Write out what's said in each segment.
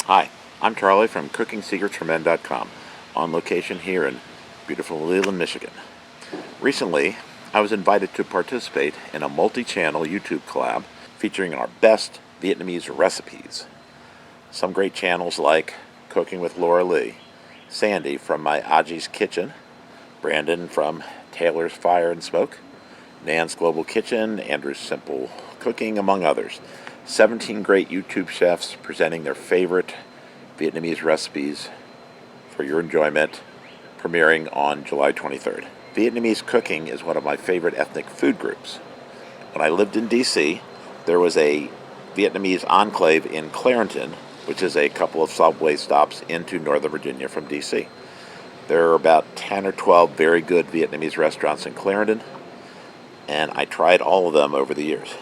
Hi, I'm Charlie from cookingsecretsformen.com, on location here in beautiful Leland, Michigan. Recently, I was invited to participate in a multi-channel YouTube collab featuring our best Vietnamese recipes. Some great channels like Cooking with Laura Lee, Sandy from my Ajji's Kitchen, Brandon from Taylor's Fire and Smoke, Nan's Global Kitchen, Andrew's Simple Cooking, among others. 17 great YouTube chefs presenting their favorite Vietnamese recipes for your enjoyment, premiering on July 23rd. Vietnamese cooking is one of my favorite ethnic food groups. When I lived in D.C., there was a Vietnamese enclave in Clarenton, which is a couple of subway stops into Northern Virginia from D.C. There are about 10 or 12 very good Vietnamese restaurants in Clarendon, and I tried all of them over the years.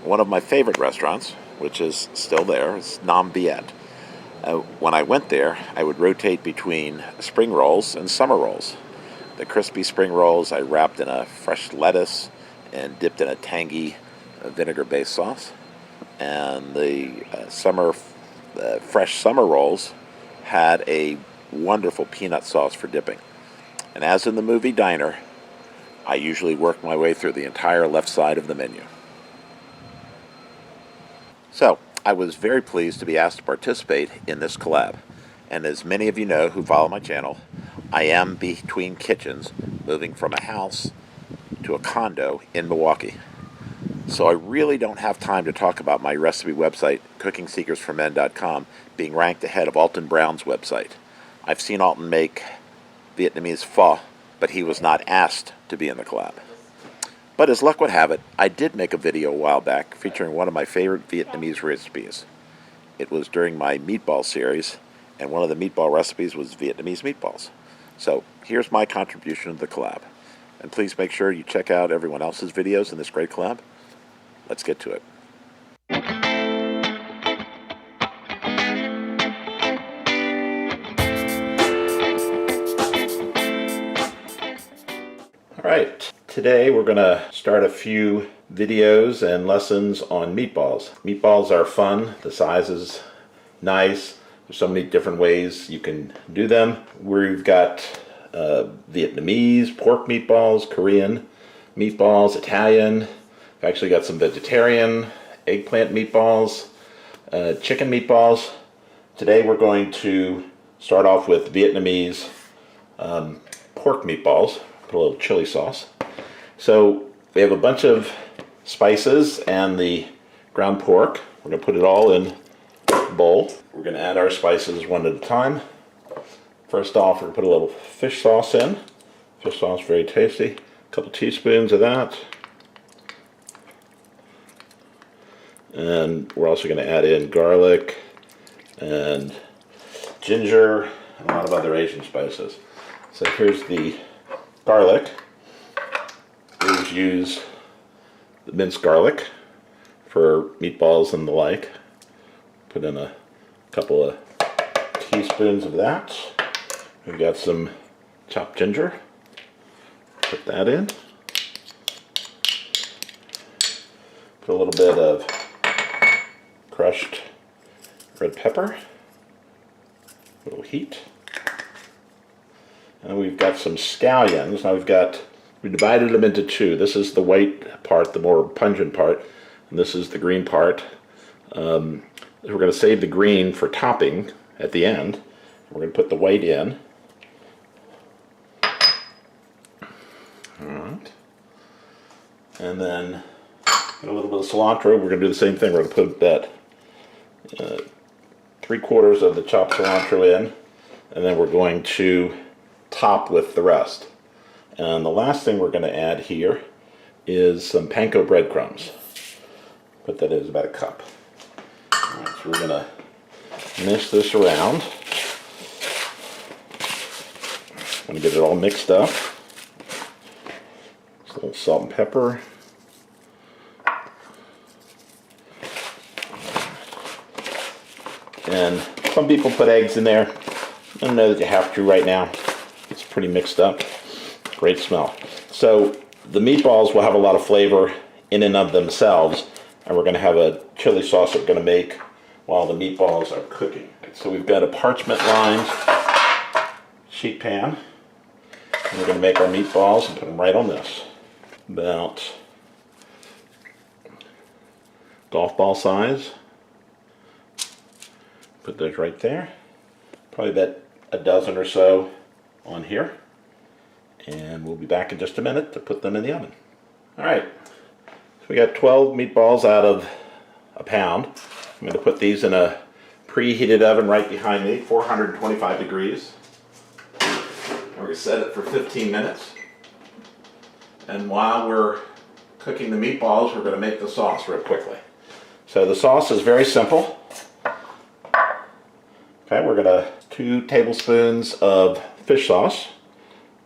One of my favorite restaurants, which is still there, is Nam Viet. When I went there, I would rotate between spring rolls and summer rolls. The crispy spring rolls I wrapped in a fresh lettuce and dipped in a tangy vinegar-based sauce. And the fresh summer rolls had a wonderful peanut sauce for dipping. And as in the movie Diner, I usually work my way through the entire left side of the menu. So, I was very pleased to be asked to participate in this collab. And as many of you know who follow my channel, I am between kitchens, moving from a house to a condo in Milwaukee. So I really don't have time to talk about my recipe website, cookingsecretsformen.com, being ranked ahead of Alton Brown's website. I've seen Alton make Vietnamese pho, but he was not asked to be in the collab. But as luck would have it, I did make a video a while back featuring one of my favorite Vietnamese recipes. It was during my Meatball Series, and one of the meatball recipes was Vietnamese meatballs. So here's my contribution to the collab. And please make sure you check out everyone else's videos in this great collab. Let's get to it. All right, today we're going to start a few videos and lessons on meatballs. Meatballs are fun, the size is nice, there's so many different ways you can do them. We've got Vietnamese pork meatballs, Korean meatballs, Italian. I've actually got some vegetarian eggplant meatballs, chicken meatballs. Today we're going to start off with Vietnamese pork meatballs. Put a little chili sauce. So we have a bunch of spices and the ground pork. We're going to put it all in a bowl. We're going to add our spices one at a time. First off, we're going to put a little fish sauce in. Fish sauce, very tasty. A couple teaspoons of that. And we're also going to add in garlic and ginger and a lot of other Asian spices. So here's the garlic. Please use the minced garlic for meatballs and the like. Put in a couple of teaspoons of that. We've got some chopped ginger. Put that in. Put a little bit of crushed red pepper. A little heat. And we've got some scallions. Now we divided them into two. This is the white part, the more pungent part, and this is the green part. We're going to save the green for topping at the end. We're going to put the white in. Alright. And then a little bit of cilantro. We're going to do the same thing. We're going to put that 3/4 of the chopped cilantro in, and then we're going to top with the rest. And the last thing we're going to add here is some panko breadcrumbs. Put that in, is about a cup. Alright, so we're going to mix this around. I'm going to get it all mixed up. Just a little salt and pepper. And some people put eggs in there. I don't know that you have to right now. It's pretty mixed up. Great smell. So the meatballs will have a lot of flavor in and of themselves, and we're going to have a chili sauce that we're going to make while the meatballs are cooking. So we've got a parchment lined sheet pan. And we're going to make our meatballs and put them right on this. About golf ball size. Put those right there. Probably about a dozen or so on here. And we'll be back in just a minute to put them in the oven. Alright, so we got 12 meatballs out of a pound. I'm going to put these in a preheated oven right behind me, 425 degrees. And we're going to set it for 15 minutes. And while we're cooking the meatballs, we're going to make the sauce real quickly. So the sauce is very simple. Okay, we're going to 2 tablespoons of fish sauce.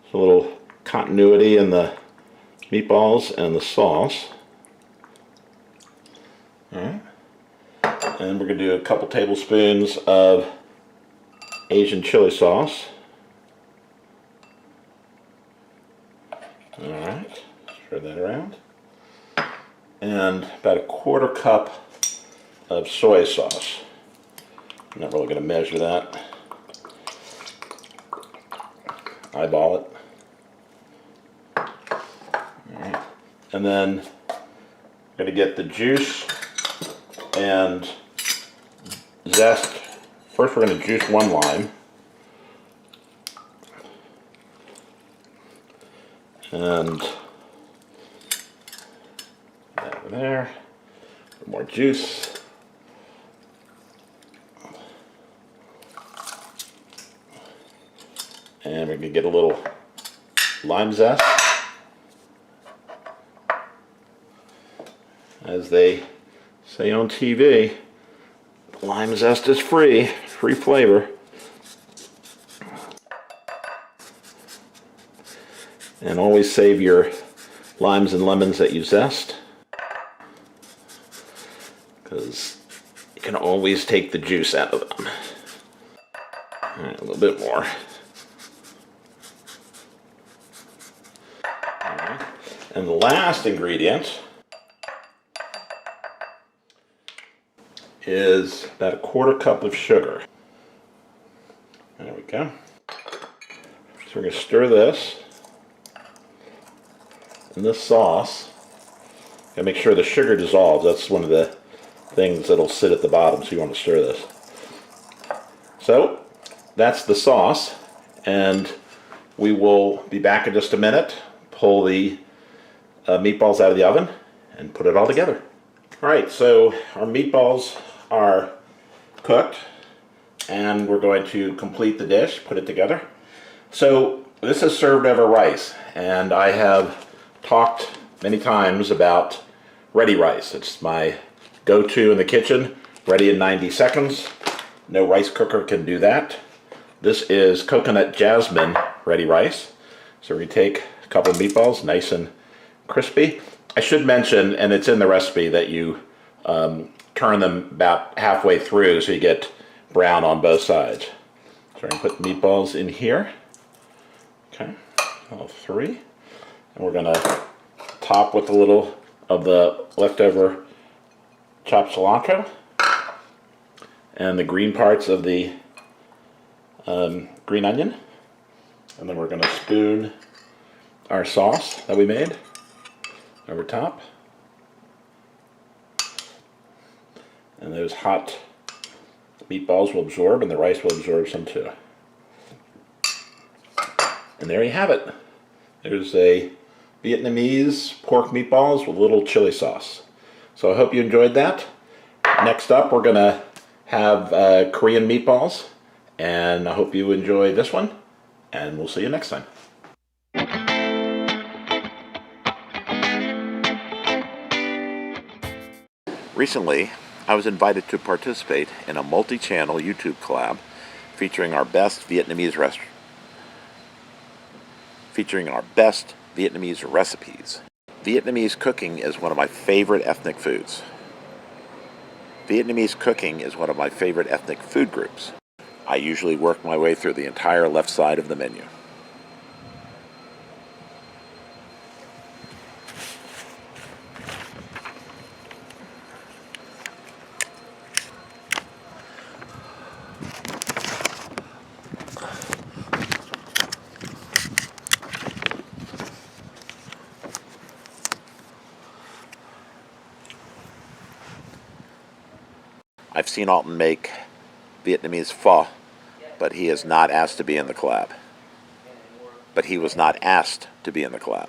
It's a little continuity in the meatballs and the sauce. Alright. And we're going to do a couple tablespoons of Asian chili sauce. Alright, spread that around. And about a 1/4 cup of soy sauce. I'm not really going to measure that. Eyeball it. Alright. And then I'm going to get the juice and zest. First we're going to juice 1 lime. And that over there. A little more juice. And we're going to get a little lime zest. As they say on TV, lime zest is free flavor. And always save your limes and lemons that you zest, because you can always take the juice out of them. All right, a little bit more. All right. And the last ingredient is about a 1/4 cup of sugar. There we go. So we're going to stir this. And this sauce, gotta make sure the sugar dissolves. That's one of the things that'll sit at the bottom, so you want to stir this. So that's the sauce, and we will be back in just a minute. Pull the meatballs out of the oven and put it all together. Alright, so our meatballs are cooked, and we're going to complete the dish, put it together. So this is served over rice, and I have talked many times about ready rice. It's my go-to in the kitchen, ready in 90 seconds. No rice cooker can do that. This is coconut jasmine ready rice. So we take a couple of meatballs, nice and crispy. I should mention, and it's in the recipe, that you turn them about halfway through so you get brown on both sides. So we're going to put the meatballs in here. Okay, all 3. And we're going to top with a little of the leftover chopped cilantro and the green parts of the green onion. And then we're going to spoon our sauce that we made over top. And those hot meatballs will absorb, and the rice will absorb some too. And there you have it. There's a Vietnamese pork meatballs with a little chili sauce. So I hope you enjoyed that. Next up, we're going to have Korean meatballs, and I hope you enjoy this one, and we'll see you next time. Recently, I was invited to participate in a multi-channel YouTube collab featuring our best Vietnamese recipes. Vietnamese cooking is one of my favorite ethnic foods. Vietnamese cooking is one of my favorite ethnic food groups. I usually work my way through the entire left side of the menu. I've seen Alton make Vietnamese pho, but he is not asked to be in the collab. But he was not asked to be in the collab.